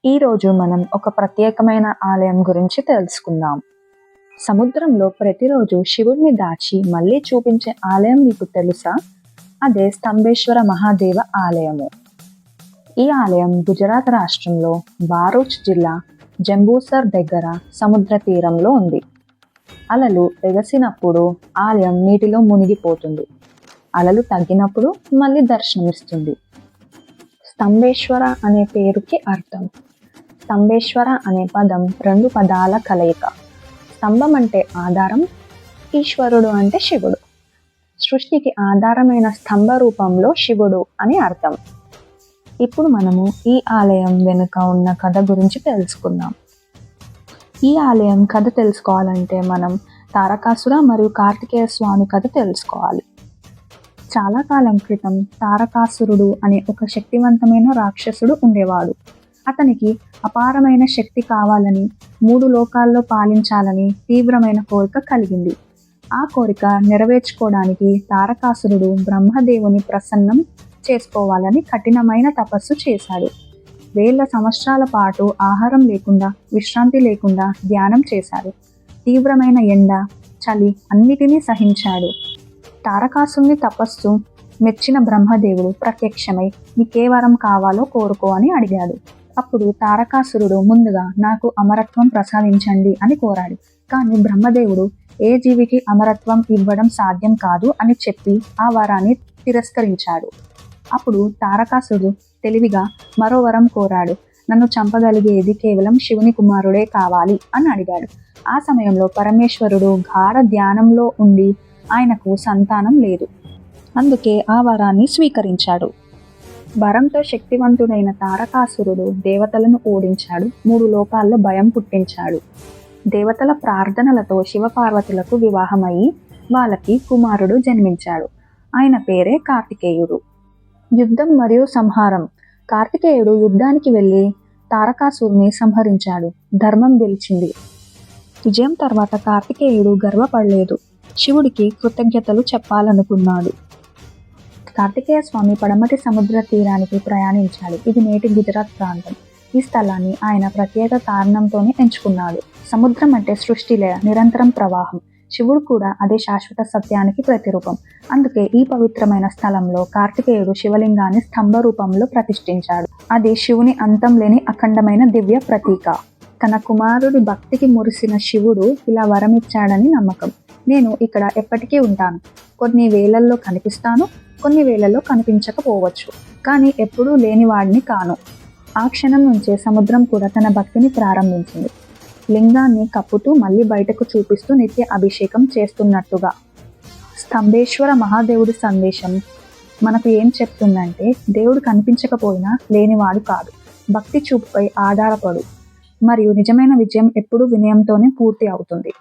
ఈరోజు మనం ఒక ప్రత్యేకమైన ఆలయం గురించి తెలుసుకుందాం. సముద్రంలో ప్రతిరోజు శివుడిని దాచి మళ్ళీ చూపించే ఆలయం మీకు తెలుసా? అదే స్తంభేశ్వర మహాదేవ ఆలయము. ఈ ఆలయం గుజరాత్ రాష్ట్రంలో బారూచ్ జిల్లా జంబూసర్ దగ్గర సముద్ర తీరంలో ఉంది. అలలు ఎగసినప్పుడు ఆలయం నీటిలో మునిగిపోతుంది. అలలు తగ్గినప్పుడు మళ్ళీ దర్శనమిస్తుంది. స్తంభేశ్వర అనే పేరుకి అర్థం. స్తంభేశ్వర అనే పదం రెండు పదాల కలయిక. స్తంభం అంటే ఆధారం, ఈశ్వరుడు అంటే శివుడు. సృష్టికి ఆధారమైన స్తంభ రూపంలో శివుడు అని అర్థం. ఇప్పుడు మనము ఈ ఆలయం వెనుక ఉన్న కథ గురించి తెలుసుకుందాం. ఈ ఆలయం కథ తెలుసుకోవాలంటే మనం తారకాసుర మరియు కార్తికేయ స్వామి కథ తెలుసుకోవాలి. చాలా కాలం క్రితం తారకాసురుడు అనే ఒక శక్తివంతమైన రాక్షసుడు ఉండేవాడు. అతనికి అపారమైన శక్తి కావాలని, 3 లోకాల్లో పాలించాలని తీవ్రమైన కోరిక కలిగింది. ఆ కోరిక నెరవేర్చుకోవడానికి తారకాసురుడు బ్రహ్మదేవుని ప్రసన్నం చేసుకోవాలని కఠినమైన తపస్సు చేశాడు. 1000 సంవత్సరాల పాటు ఆహారం లేకుండా, విశ్రాంతి లేకుండా ధ్యానం చేశాడు. తీవ్రమైన ఎండ, చలి అన్నిటినీ సహించాడు. తారకాసురుని తపస్సు మెచ్చిన బ్రహ్మదేవుడు ప్రత్యక్షమై నీకే వరం కావాలో కోరుకో అని అడిగాడు. అప్పుడు తారకాసురుడు ముందుగా నాకు అమరత్వం ప్రసాదించండి అని కోరాడు. కానీ బ్రహ్మదేవుడు ఏ జీవికి అమరత్వం ఇవ్వడం సాధ్యం కాదు అని చెప్పి ఆ వరాన్ని తిరస్కరించాడు. అప్పుడు తారకాసురుడు తెలివిగా మరో వరం కోరాడు. నన్ను చంపగలిగేది కేవలం శివుని కుమారుడే కావాలి అని అడిగాడు. ఆ సమయంలో పరమేశ్వరుడు గాఢ ధ్యానంలో ఉండి ఆయనకు సంతానం లేదు. అందుకే ఆ వరాన్ని స్వీకరించాడు. వరంతో శక్తివంతుడైన తారకాసురుడు దేవతలను ఓడించాడు. 3 లోకాల్లో భయం పుట్టించాడు. దేవతల ప్రార్థనలతో శివపార్వతులకు వివాహమయ్యి వాళ్ళకి కుమారుడు జన్మించాడు. ఆయన పేరే కార్తికేయుడు. యుద్ధం మరియు సంహారం. కార్తికేయుడు యుద్ధానికి వెళ్ళి తారకాసురుని సంహరించాడు. ధర్మం గెలిచింది. విజయం తర్వాత కార్తికేయుడు గర్వపడలేదు. శివుడికి కృతజ్ఞతలు చెప్పాలనుకున్నాడు. కార్తికేయ స్వామి పడమటి సముద్ర తీరానికి ప్రయాణించాడు. ఇది నేటి గుజరాత్ ప్రాంతం. ఈ స్థలాన్ని ఆయన ప్రత్యేక కారణంతోనే ఎంచుకున్నాడు. సముద్రం అంటే సృష్టిలయ, నిరంతరం ప్రవాహం. శివుడు కూడా అదే శాశ్వత సత్యానికి ప్రతిరూపం. అందుకే ఈ పవిత్రమైన స్థలంలో కార్తికేయుడు శివలింగాన్ని స్తంభ రూపంలో ప్రతిష్ఠించాడు. అది శివుని అంతం లేని అఖండమైన దివ్య ప్రతీక. తన కుమారుడి భక్తికి మురిసిన శివుడు ఇలా వరమిచ్చాడని నమ్మకం. నేను ఇక్కడ ఎప్పటికీ ఉంటాను. కొన్ని వేళల్లో కనిపిస్తాను, కొన్ని వేళల్లో కనిపించకపోవచ్చు. కానీ ఎప్పుడూ లేనివాడిని కాను. ఆ క్షణం నుంచే సముద్రం కూడా తన భక్తిని ప్రారంభించింది. లింగాన్ని కప్పుతూ మళ్ళీ బయటకు చూపిస్తూ నిత్య అభిషేకం చేస్తున్నట్టుగా. స్తంభేశ్వర మహాదేవుడి సందేశం మనకు ఏం చెప్తుందంటే, దేవుడు కనిపించకపోయినా లేనివాడు కాదు. భక్తి చూపుపై ఆధారపడు, మరియు నిజమైన విజయం ఎప్పుడూ వినయంతోనే పూర్తి అవుతుంది.